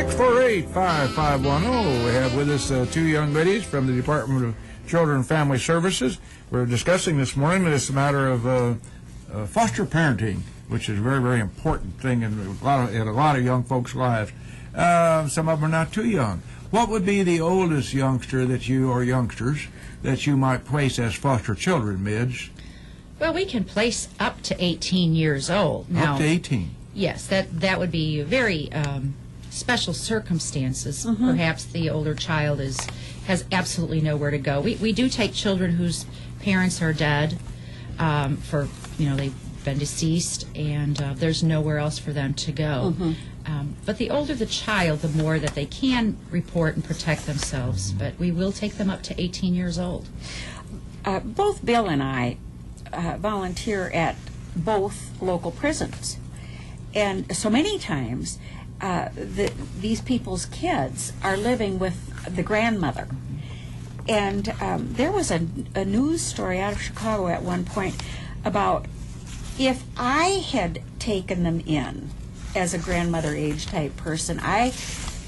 648-5510. We have with us two young ladies from the Department of Children and Family Services. We're discussing this morning this matter of foster parenting, which is a very, very important thing in a lot of young folks' lives. Some of them are not too young. What would be the oldest youngster that you, or youngsters, that you might place as foster children, Midge? Well, we can place up to 18 years old. Now, up to 18? Yes, that would be very special circumstances. Perhaps the older child has absolutely nowhere to go. We do take children whose parents are dead, they've been deceased, and there's nowhere else for them to go. But the older the child, the more that they can report and protect themselves. But we will take them up to 18 years old. Both Bill and I volunteer at both local prisons. And so many times, these people's kids are living with the grandmother. And there was a news story out of Chicago at one point about if I had taken them in as a grandmother age type person, I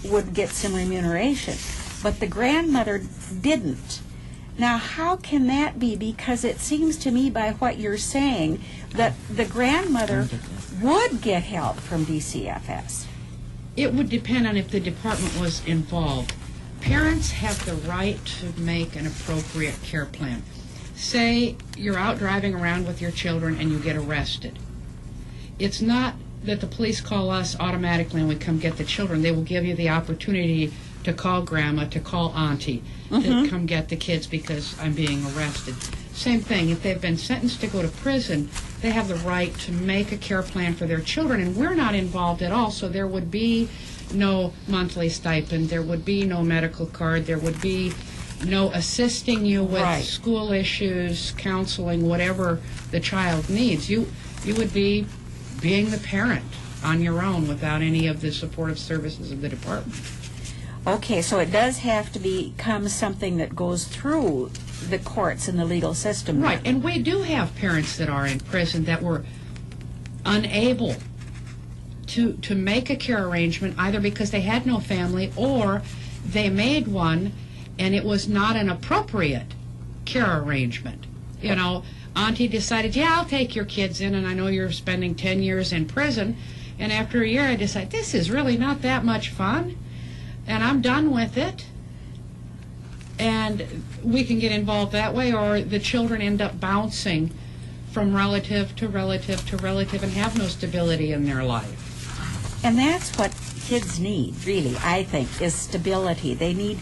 would get some remuneration. But the grandmother didn't. Now, how can that be? Because it seems to me by what you're saying that the grandmother would get help from DCFS. It would depend on if the department was involved. Parents have the right to make an appropriate care plan. Say you're out driving around with your children and you get arrested. It's not that the police call us automatically and we come get the children. They will give you the opportunity to call grandma, to call auntie, to come get the kids because I'm being arrested. Same thing, if they've been sentenced to go to prison, they have the right to make a care plan for their children, and we're not involved at all, so there would be no monthly stipend, there would be no medical card, there would be no assisting you with school issues, counseling, whatever the child needs. You would be being the parent on your own without any of the supportive services of the department. Okay, so it does have to become something that goes through the courts and the legal system. Right, and we do have parents that are in prison that were unable to make a care arrangement either because they had no family or they made one and it was not an appropriate care arrangement. You know, auntie decided, yeah, I'll take your kids in, and I know you're spending 10 years in prison, and after a year I decide, this is really not that much fun, and I'm done with it. And we can get involved that way, or the children end up bouncing from relative to relative to relative and have no stability in their life. And that's what kids need, really, I think, is stability. They need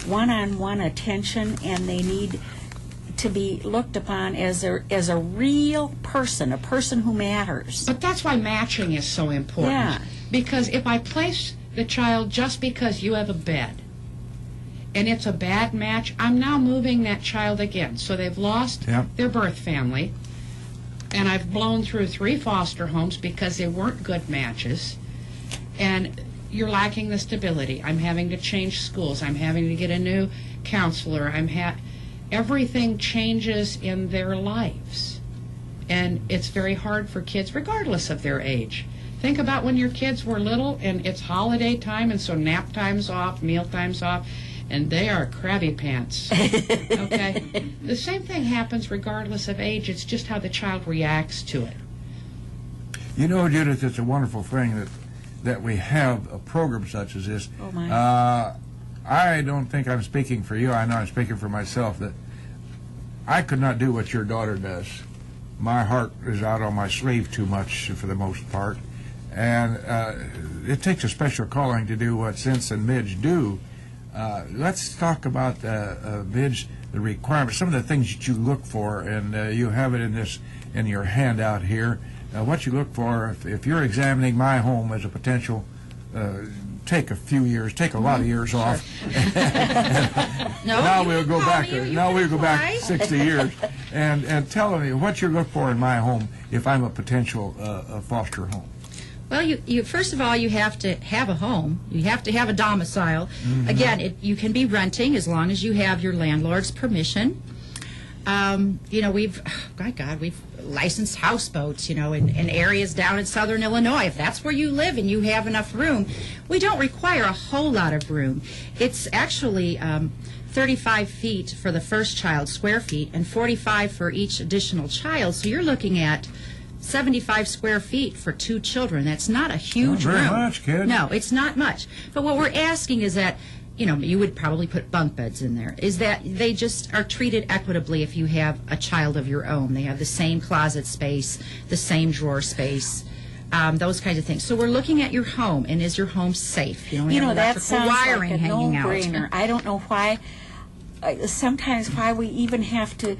one-on-one attention, and they need to be looked upon as a real person, a person who matters. But that's why matching is so important. Yeah. Because if I place the child just because you have a bed, and it's a bad match, I'm now moving that child again. So they've lost their birth family, and I've blown through 3 foster homes because they weren't good matches, and you're lacking the stability. I'm having to change schools. I'm having to get a new counselor. Everything changes in their lives, and it's very hard for kids, regardless of their age. Think about when your kids were little, and it's holiday time, and so nap time's off, meal time's off, and they are crabby pants. Okay? The same thing happens regardless of age. It's just how the child reacts to it. You know, Judith, it's a wonderful thing that we have a program such as this. Oh, my. I don't think I'm speaking for you. I know I'm speaking for myself, that I could not do what your daughter does. My heart is out on my sleeve too much for the most part. And it takes a special calling to do what Cynthia and Midge do. Let's talk about, Midge, the requirements, some of the things that you look for, and you have it in your handout here. What you look for if you're examining my home as a potential, take a few years, take a lot of years off. Now we'll go back 60 years, and tell me what you look for in my home if I'm a potential foster home. Well, you first of all, you have to have a home. You have to have a domicile. Again, you can be renting as long as you have your landlord's permission. You know, we've licensed houseboats, in areas down in southern Illinois. If that's where you live and you have enough room, we don't require a whole lot of room. It's actually 35 feet for the first child, square feet, and 45 for each additional child. So you're looking at 75 square feet for 2 children. That's not a huge room. Not very much, kid. No, it's not much. But what we're asking is that, you would probably put bunk beds in there, is that they just are treated equitably if you have a child of your own. They have the same closet space, the same drawer space, those kinds of things. So we're looking at your home, and is your home safe? You don't have that electrical sounds wiring like a hanging no-brainer. out. I don't know why, sometimes why we even have to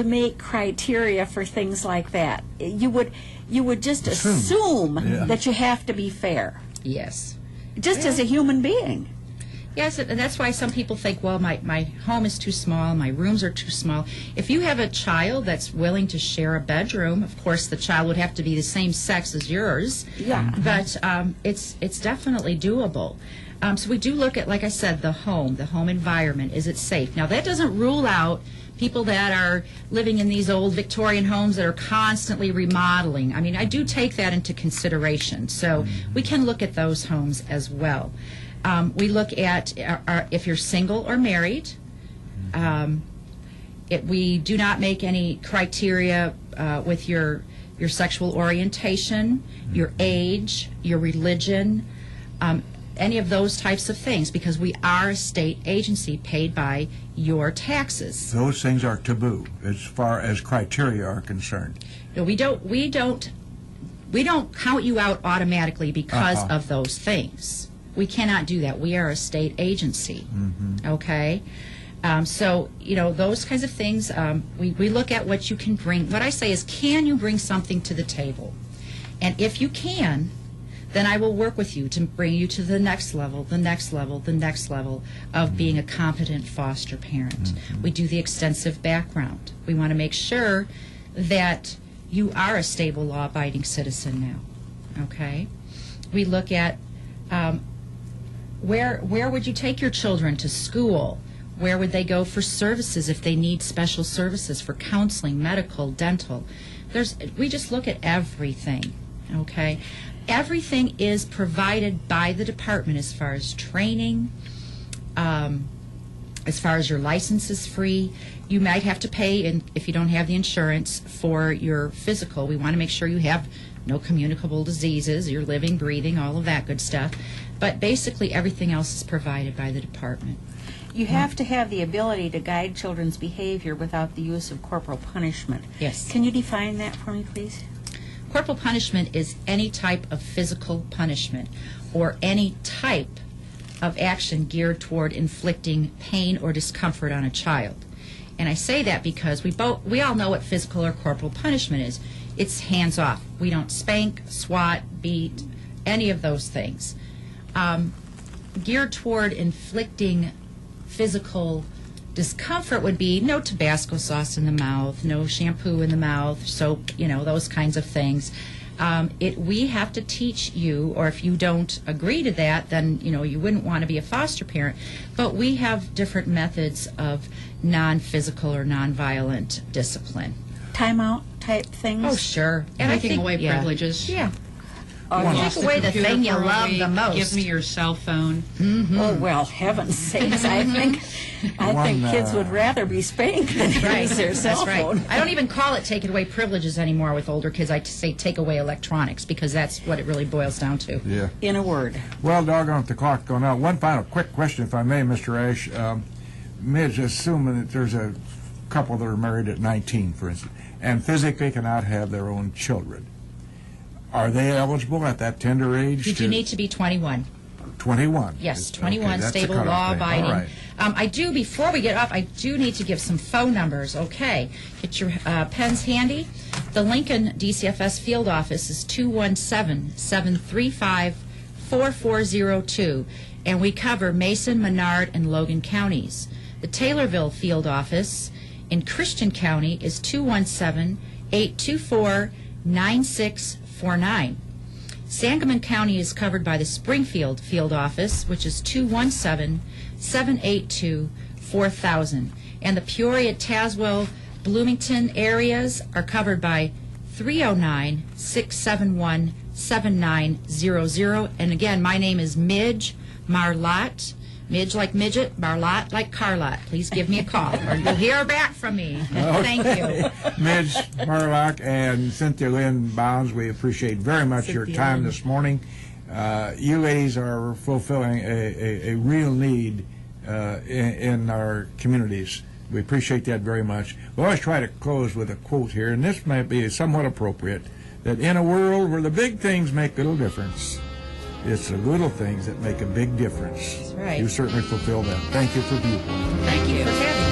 make criteria for things like that. You would just assume that you have to be fair, Yes. just as a human being. Yes, and that's why some people think, well, my home is too small, my rooms are too small. If you have a child that's willing to share a bedroom, of course the child would have to be the same sex as yours. Yeah. But it's definitely doable. So we do look at, like I said, the home environment. Is it safe? Now that doesn't rule out people that are living in these old Victorian homes that are constantly remodeling. I mean, I do take that into consideration. So we can look at those homes as well. We look at if you're single or married. We do not make any criteria with your sexual orientation, your age, your religion, any of those types of things, because we are a state agency paid by your taxes. Those things are taboo as far as criteria are concerned. No, we don't count you out automatically because of those things. We cannot do that. We are a state agency. Okay? So, those kinds of things, we look at what you can bring. What I say is, can you bring something to the table? And if you can, then I will work with you to bring you to the next level, the next level, the next level of being a competent foster parent. We do the extensive background. We want to make sure that you are a stable, law-abiding citizen now. Okay? We look at where would you take your children to school? Where would they go for services if they need special services for counseling, medical, dental? We just look at everything, okay? Everything is provided by the department as far as training, as far as your license is free. You might have to pay, if you don't have the insurance, for your physical. We want to make sure you have no communicable diseases, you're living, breathing, all of that good stuff. But basically everything else is provided by the department. You have to have the ability to guide children's behavior without the use of corporal punishment. Yes. Can you define that for me, please? Corporal punishment is any type of physical punishment or any type of action geared toward inflicting pain or discomfort on a child. And I say that because we all know what physical or corporal punishment is. It's hands off. We don't spank, swat, beat, any of those things. Geared toward inflicting physical discomfort would be no Tabasco sauce in the mouth, no shampoo in the mouth, soap, those kinds of things. We have to teach you, or if you don't agree to that, then you wouldn't want to be a foster parent. But we have different methods of non-physical or non-violent discipline. Timeout type things? Oh, sure. And Taking away privileges. Yeah. Lost Take away the computer thing you for a love week, the most. Give me your cell phone. Oh, well, heaven's sakes, I think kids would rather be spanked than use their cell phone. Right. I don't even call it taking away privileges anymore with older kids. I say take away electronics, because that's what it really boils down to. Yeah. In a word. Well, doggone it, the clock's going out. One final quick question, if I may, Mr. Ash. Midge, assuming that there's a couple that are married at 19, for instance, and physically cannot have their own children, are they eligible at that tender age? Did you need to be 21? 21? Yes, 21, okay, stable, law-abiding. Right. I do, before we get off, I do need to give some phone numbers. Okay, get your pens handy. The Lincoln DCFS field office is 217-735-4402, and we cover Mason, Menard, and Logan counties. The Taylorville field office in Christian County is 217-824-9649. Sangamon County is covered by the Springfield field office, which is 217-782-4000. And the Peoria, Tazewell, Bloomington areas are covered by 309-671-7900. And again, my name is Midge Marlot. Midge like midget, Marlot like Carlot. Please give me a call, or you'll hear back from me. Thank you. Midge Marlot and Cynthia Lynn Bowns, we appreciate very much your time this morning. You ladies are fulfilling a real need in our communities. We appreciate that very much. We always try to close with a quote here, and this might be somewhat appropriate, that in a world where the big things make little difference, it's the little things that make a big difference. That's right. You certainly fulfill that. Thank you for Viewpoint. Thank you for having me.